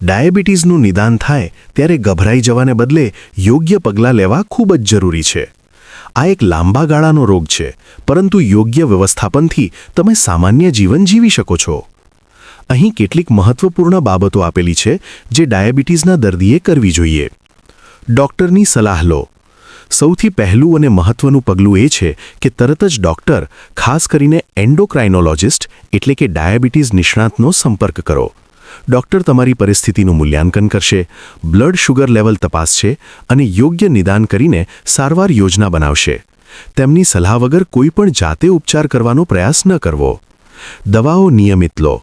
ડાયાબિટીસનું નિદાન થાય ત્યારે ગભરાઈ જવાને બદલે યોગ્ય પગલાં લેવા ખૂબ જ જરૂરી છે. આ એક લાંબા ગાળાનો રોગ છે, પરંતુ યોગ્ય વ્યવસ્થાપનથી તમે સામાન્ય જીવન જીવી શકો છો. અહીં કેટલીક મહત્વપૂર્ણ બાબતો આપેલી છે જે ડાયાબિટીસના દર્દીએ કરવી જોઈએ. ડૉક્ટરની સલાહ લો. સૌથી પહેલું અને મહત્વનું પગલું એ છે કે તરત જ ડૉક્ટર, ખાસ કરીને એન્ડોક્રાઇનોલોજિસ્ટ એટલે કે ડાયાબિટીસ નિષ્ણાતનો સંપર્ક કરો. ડૉક્ટર તમારી પરિસ્થિતિનું મૂલ્યાંકન કરશે, બ્લડ શુગર લેવલ તપાસશે અને યોગ્ય નિદાન કરીને સારવાર યોજના બનાવશે. તેમની સલાહ વગર કોઈપણ જાતે ઉપચાર કરવાનો પ્રયાસ ન કરવો. દવાઓ નિયમિત લો.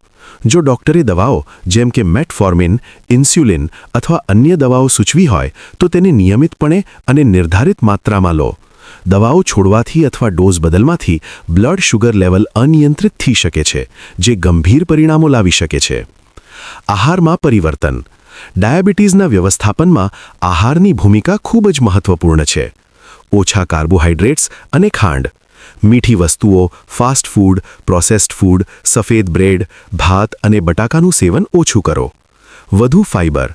જો ડૉક્ટરે દવાઓ જેમ કે મેટફોર્મિન, ઇન્સ્યુલિન અથવા અન્ય દવાઓ સૂચવી હોય તો તેને નિયમિતપણે અને નિર્ધારિત માત્રામાં લો. દવાઓ છોડવાથી અથવા ડોઝ બદલવાથી બ્લડ શુગર લેવલ અનિયંત્રિત થઈ શકે છે, જે ગંભીર પરિણામો લાવી શકે છે. આહારમાં પરિવર્તન. ડાયાબિટીસના વ્યવસ્થાપનમાં આહારની ભૂમિકા ખૂબ જ મહત્વપૂર્ણ છે. ઓછા કાર્બોહાઈડ્રેટ્સ અને ખાંડ, મીઠી વસ્તુઓ, ફાસ્ટ ફૂડ, પ્રોસેસ્ડ ફૂડ, સફેદ બ્રેડ, ભાત અને બટાકાનું સેવન ઓછું કરો. વધુ ફાઇબર.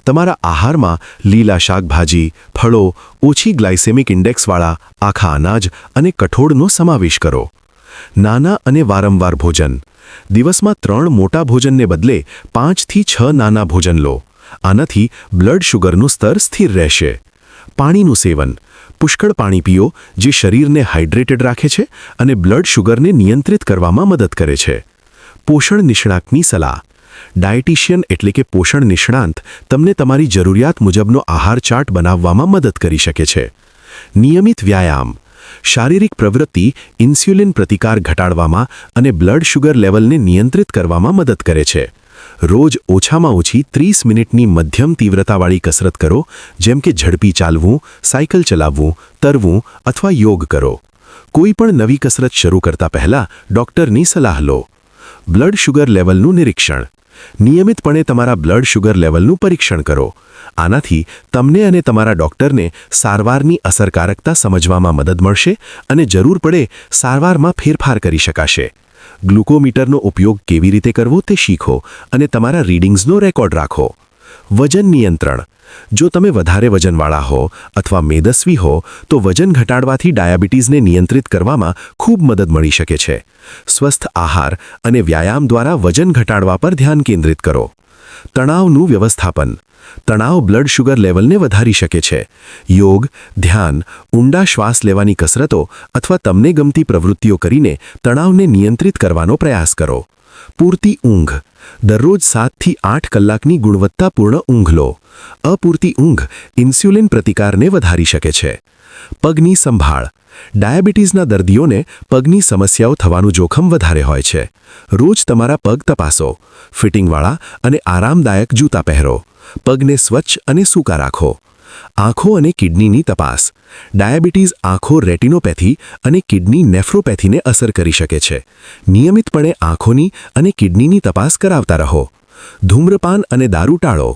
તમારા આહારમાં લીલા શાકભાજી, ફળો, ઓછી ગ્લાયસેમિક ઇન્ડેક્સવાળા આખા અનાજ અને કઠોળનો સમાવેશ કરો. નાના અને વારંવાર ભોજન. દિવસમાં 3 મોટા ભોજનને બદલે 5 થી 6 નાના ભોજન લો. આનાથી બ્લડ શુગરનું સ્તર સ્થિર રહેશે. પાણીનું સેવન. પુષ્કળ પાણી પીઓ, જે શરીરને હાઇડ્રેટેડ રાખે છે અને બ્લડ શુગરને નિયંત્રિત કરવામાં મદદ કરે છે. પોષણ નિષ્ણાતની સલાહ. ડાયટિશિયન એટલે કે પોષણ નિષ્ણાંત તમને તમારી જરૂરિયાત મુજબનો આહાર ચાર્ટ બનાવવામાં મદદ કરી શકે છે. નિયમિત વ્યાયામ. શારીરિક પ્રવૃત્તિ ઇન્સ્યુલિન પ્રતિકાર ઘટાડવામાં અને બ્લડ શુગર લેવલને નિયંત્રિત કરવામાં મદદ કરે છે. રોજ ઓછામાં ઓછી 30 મિનિટની મધ્યમ તીવ્રતાવાળી કસરત કરો, જેમ કે ઝડપી ચાલવું, સાયકલ ચલાવવું, તરવું અથવા યોગ કરો. કોઈ પણ નવી કસરત શરૂ કરતા પહેલા ડૉક્ટરની સલાહ લો. બ્લડ શુગર લેવલનું નિરીક્ષણ. નિયમિતપણે તમારા બ્લડ શુગર લેવલનું પરીક્ષણ કરો. આનાથી તમને અને તમારા ડૉક્ટરને સારવારની અસરકારકતા સમજવામાં મદદ મળશે અને જરૂર પડે સારવારમાં ફેરફાર કરી શકાશે. ગ્લુકોમીટરનો ઉપયોગ કેવી રીતે કરવો તે શીખો અને તમારા રીડિંગ્સનો રેકોર્ડ રાખો. વજન નિયંત્રણ. જો તમે વધારે વજનવાળા હો અથવા મેદસ્વી હો તો વજન ઘટાડવાથી ડાયાબિટીસને નિયંત્રિત કરવામાં ખૂબ મદદ મળી શકે છે. સ્વસ્થ આહાર અને વ્યાયામ દ્વારા વજન ઘટાડવા પર ધ્યાન કેન્દ્રિત કરો. તણાવનું વ્યવસ્થાપન. તણાવ બ્લડ શુગર લેવલને વધારી શકે છે. યોગ, ધ્યાન, ઊંડા શ્વાસ લેવાની કસરતો અથવા તમને ગમતી પ્રવૃત્તિઓ કરીને તણાવને નિયંત્રિત કરવાનો પ્રયાસ કરો. પૂરતી ઊંઘ. દરરોજ 7 થી 8 કલાકની ગુણવત્તાપૂર્ણ ઊંઘ લો. અપૂરતી ઊંઘ ઇન્સ્યુલિન પ્રતિકારને વધારી શકે છે. પગની સંભાળ. ડાયાબિટીસના દર્દીઓને પગની સમસ્યાઓ થવાનું જોખમ વધારે હોય છે. રોજ તમારા પગ તપાસો. ફિટિંગવાળા અને આરામદાયક જૂતા પહેરો. પગને સ્વચ્છ અને સૂકા રાખો. આંખો અને કિડનીની તપાસ. ડાયાબિટીસ આંખો રેટિનોપેથી અને કિડની નેફ્રોપેથીને અસર કરી શકે છે. નિયમિતપણે આંખોની અને કિડનીની તપાસ કરાવતા રહો. ધૂમ્રપાન અને દારૂ ટાળો.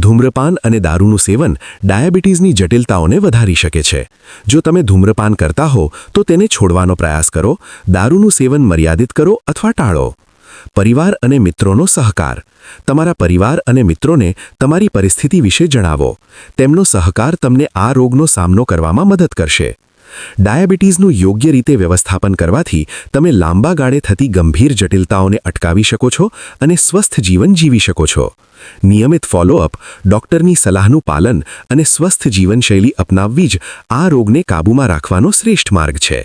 ધૂમ્રપાન અને દારૂનું સેવન ડાયાબિટીસની જટિલતાઓને વધારી શકે છે. જો તમે ધૂમ્રપાન કરતા હો તો તેને છોડવાનો પ્રયાસ કરો. દારૂનું સેવન મર્યાદિત કરો અથવા ટાળો. પરિવાર અને મિત્રોનો સહકાર. તમારા પરિવાર અને મિત્રોને તમારી પરિસ્થિતિ વિશે જણાવો. તેમનો સહકાર તમને આ રોગનો સામનો કરવામાં મદદ કરશે. ડાયાબિટીસનું યોગ્ય રીતે વ્યવસ્થાપન કરવાથી તમે લાંબા ગાળે થતી ગંભીર જટિલતાઓને અટકાવી શકો છો અને સ્વસ્થ જીવન જીવી શકો છો. નિયમિત ફોલોઅપ, ડૉક્ટરની સલાહનું પાલન અને સ્વસ્થ જીવનશૈલી અપનાવવી જ આ રોગને કાબૂમાં રાખવાનો શ્રેષ્ઠ માર્ગ છે.